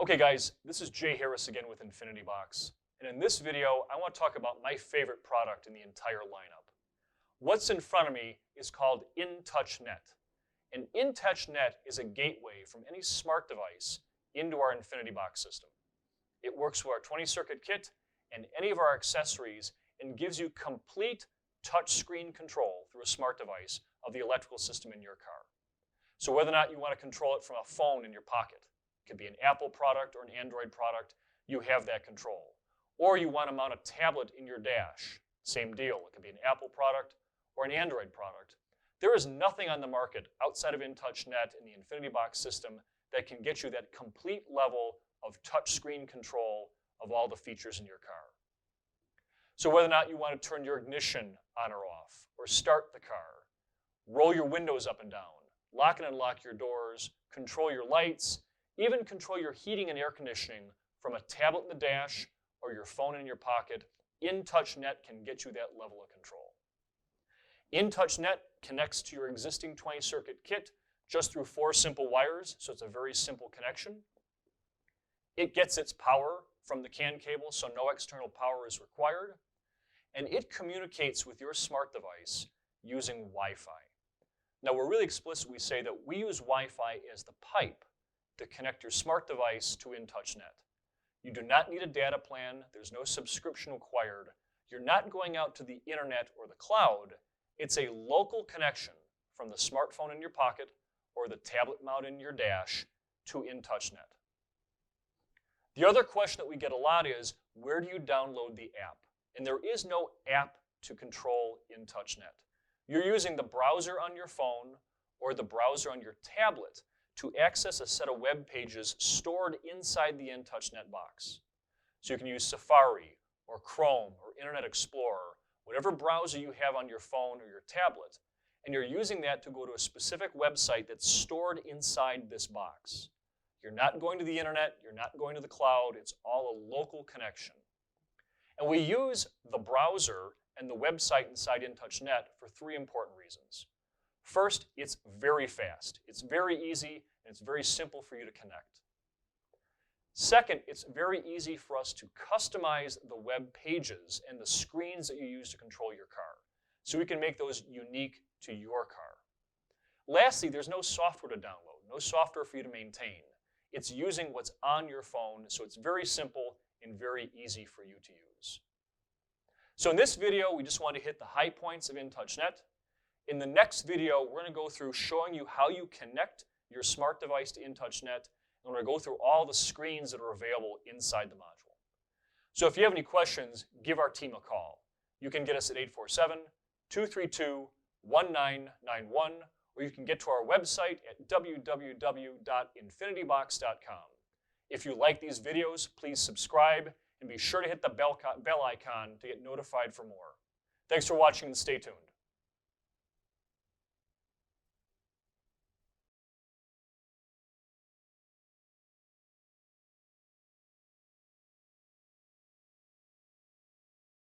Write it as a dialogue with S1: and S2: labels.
S1: Okay guys, this is Jay Harris again with Infinitybox, and in this video I want to talk about my favorite product in the entire lineup. What's in front of me is called inTOUCH Net, and inTOUCH Net is a gateway from any smart device into our Infinitybox system. It works with our 20-circuit kit and any of our accessories and gives you complete touchscreen control through a smart device of the electrical system in your car. So whether or not you want to control it from a phone in your pocket, it could be an Apple product or an Android product, you have that control. Or you want to mount a tablet in your dash, same deal. It could be an Apple product or an Android product. There is nothing on the market outside of inTOUCH Net in the Infinitybox system that can get you that complete level of touchscreen control of all the features in your car. So whether or not you want to turn your ignition on or off, or start the car, roll your windows up and down, lock and unlock your doors, control your lights, even control your heating and air conditioning from a tablet in the dash or your phone in your pocket, inTOUCH Net can get you that level of control. inTOUCH Net connects to your existing 20-circuit kit just through 4 simple wires, so it's a very simple connection. It gets its power from the CAN cable, so no external power is required. And it communicates with your smart device using Wi-Fi. Now we're really explicit, we say that we use Wi-Fi as the pipe to connect your smart device to inTOUCH Net. You do not need a data plan, there's no subscription required. You're not going out to the internet or the cloud. It's a local connection from the smartphone in your pocket or the tablet mount in your dash to inTOUCH Net. The other question that we get a lot is, where do you download the app? And there is no app to control inTOUCH Net. You're using the browser on your phone or the browser on your tablet to access a set of web pages stored inside the inTOUCH Net box. So you can use Safari or Chrome or Internet Explorer, whatever browser you have on your phone or your tablet, and you're using that to go to a specific website that's stored inside this box. You're not going to the internet, you're not going to the cloud, it's all a local connection. And we use the browser and the website inside inTOUCH Net for 3 important reasons. First, it's very fast. It's very easy, and it's very simple for you to connect. Second, it's very easy for us to customize the web pages and the screens that you use to control your car. So we can make those unique to your car. Lastly, there's no software to download, no software for you to maintain. It's using what's on your phone, so it's very simple and very easy for you to use. So in this video, we just want to hit the high points of inTOUCH Net. In the next video, we're going to go through showing you how you connect your smart device to inTOUCH Net, and we're going to go through all the screens that are available inside the module. So if you have any questions, give our team a call. You can get us at 847-232-1991, or you can get to our website at www.infinitybox.com. If you like these videos, please subscribe and be sure to hit the bell icon to get notified for more. Thanks for watching and stay tuned.